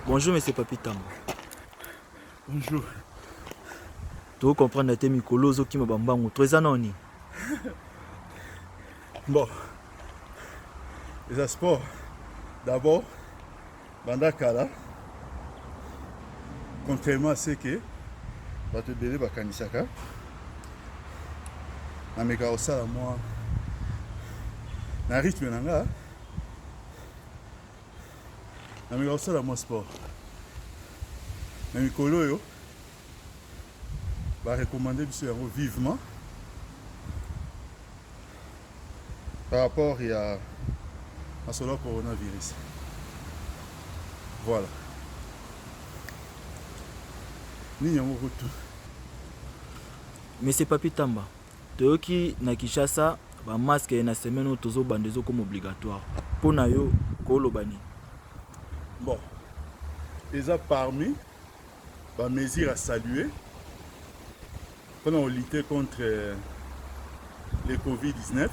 Bonjour, monsieur Papitam. Bonjour. Tu comprends que Mikolo qui m'a bambango. Tu es anonyme. Bon, les sports. D'abord, Bandakala, contrairement à ce que va te donner Bakanisaka, na meka osala moi na rythme nanga, na meka osala moi sport. Na mikolo yo va recommander vivement par rapport à ce coronavirus. Voilà. Ni yango retour. Monsieur Papitamba, toyoki na Kinshasa ba masque na semaine tozo bandezo comme obligatoire. Pour na yo kolobani. Bon. Ils ont parmi les mesures à saluer pendant lutter contre le Covid-19.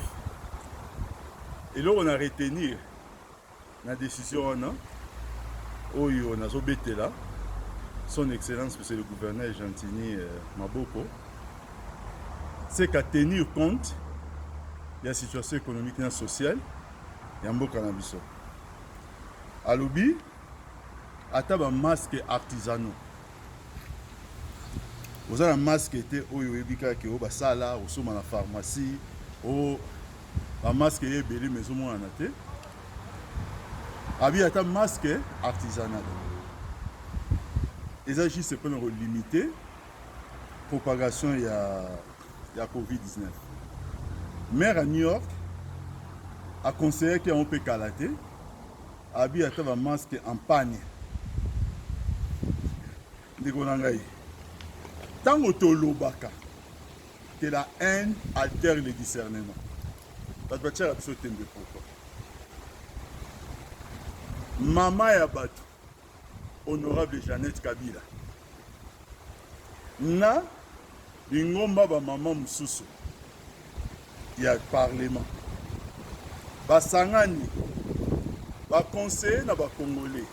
Et là, on a retenu la décision où on a obété là. Son Excellence, Monsieur le gouverneur Gentini Maboko, c'est qu'à tenir compte de la situation économique et sociale, il y a un beau cannabis. À l'oubli, à table masque artisanaux. Vous avez un masque qui était au Yoébika, qui est au Basala, au Souma la pharmacie, au masque qui est belé, mais au moins en athée. Il y a un masque artisanal. Et ça, c'est pour limiter la propagation de la Covid-19. Maire à New York a conseillé qu'on peut calater. Il y a un masque en panne. Tant que la haine altère le discernement. Maman Yabatou, honorable Jeannette Kabila, na ingomba ba maman mususu ya parlement basangani ba conseiller na ba congolais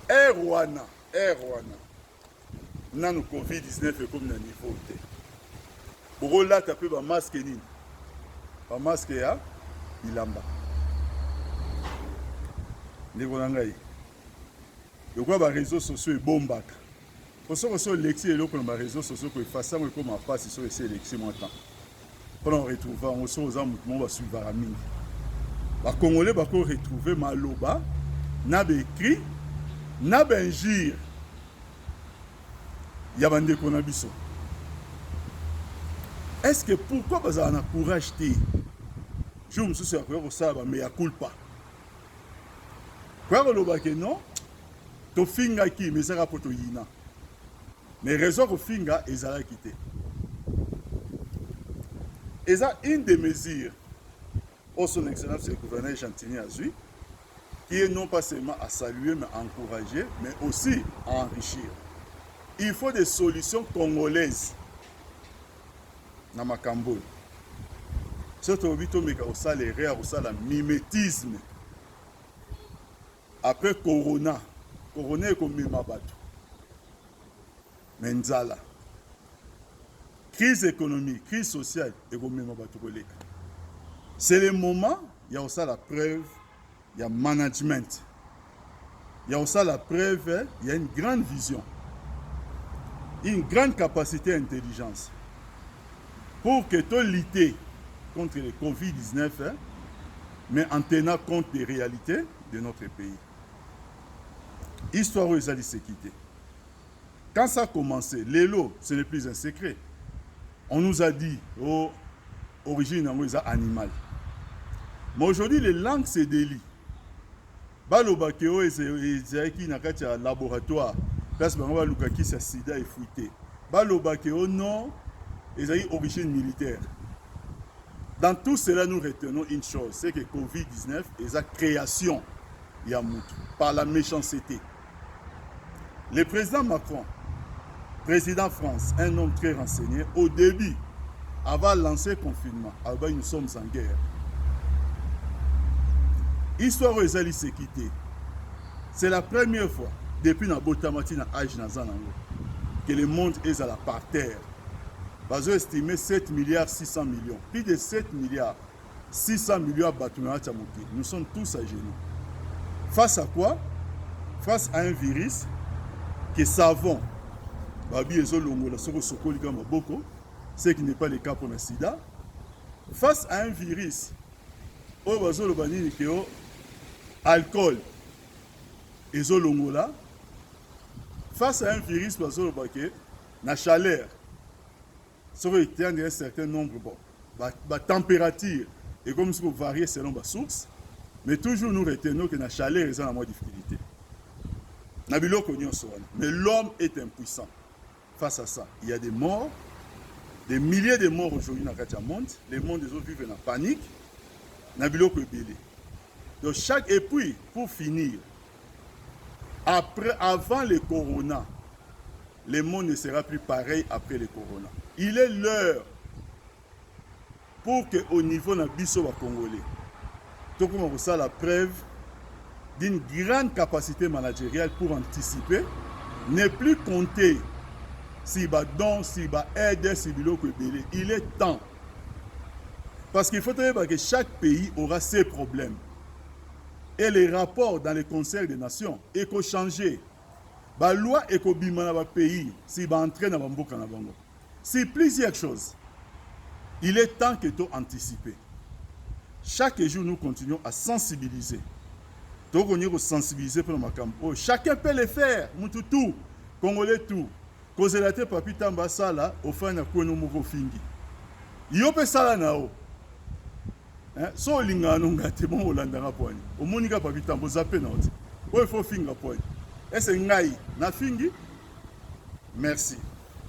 Rwanda nanu Covid-19 comme na niveau te bokola tape ba masque nini ba masque ya bilamba ndeko na ngai yokola ba réseaux sociaux ebombaka posoko so lexi eloko na ba réseaux sociaux ko efasa ngo ekoma pasi so ese lexi mo temps pour on retrouver on so za mutu mo ba suivara mingi ba congolais ba ko retrouver maloba na be écrit na benjir ya bande ko na biso. Est-ce que pourquoi bazala na courage te jour mususu ya ko sala mais ya culpa quoi loba que non to finga ki mesaka poto yina mais raison ko finga ezala quitté et ça une des mesures au son excellence le gouverneur Gentini Azui qui est non pas seulement à saluer mais à encourager mais aussi à enrichir. Il faut des solutions congolaises na makambo surtout obito meka osala erreur osala mimétisme après corona est comme Mabatou. Menzala. Crise économique, crise sociale, et comme Mabatou. C'est le moment, il y a aussi la preuve, il y a management. Il y a aussi la preuve, il y a une grande vision. Une grande capacité d'intelligence. Pour que tu luttes contre le Covid-19, mais en tenant compte des réalités de notre pays. Histoire où ils allaient se quitter. Quand ça a commencé, l'élo, ce n'est plus un secret. On nous a dit, oh, origine animale. Mais aujourd'hui, les langues se délient. Balobakeo et qui n'a qu'à laboratoire, place Bangoba Lukaki, sa sida est fouillé. Balobakeo, non, ils ont origine militaire. Dans tout cela, nous retenons une chose, c'est que Covid-19 est la création par la méchanceté. Le président Macron, président France, un homme très renseigné, au début, avant de lancer le confinement, nous sommes en guerre. Histoire où ils allaient se quitter. C'est la première fois. depuis na botamati na âge na zanango que le monde est à la par terre. Bazo estimé 7 milliards 600 millions. Plus de 7 milliards 600 millions à nous sommes tous à genoux. Face à quoi? Face à un virus que savons, ce qui n'est pas le cas pour le sida. Face à un virus, alcool, face à un virus, la chaleur, ça va éteindre un certain nombre de température, et comme ça va varier selon la source, mais toujours nous retenons que la chaleur est la moins difficulté. Mais l'homme est impuissant. Face à ça, il y a des morts, des milliers de morts aujourd'hui dans le monde. Les mondes des autres vivent en panique. Donc chaque, et puis, pour finir, avant le corona, le monde ne sera plus pareil après le corona. Il est l'heure pour qu'au niveau de la Congolais, tout comme on ça la preuve d'une grande capacité managériale pour anticiper, ne plus compter si don, si aide, si biloko ebele. Il est temps. Parce qu'il faut savoir que chaque pays aura ses problèmes. Et les rapports dans les concerts des nations, il faut changer. La loi est qu'au pays, si va entrer dans le c'est plusieurs choses. Il est temps que tu anticipes. Chaque jour, nous continuons à sensibiliser. Donc, on est sensibiliser pour le campo. Chacun peut le faire. Tout. Congolais tout. Cause la tête papi tamba sala au fin na kono moko fingi. Yo pe sala na o. So linga no ngate bon olanda nga poani. O monika papi tamba zape na oti. O il faut finga poani. Est-ce ngai na fingi? Merci.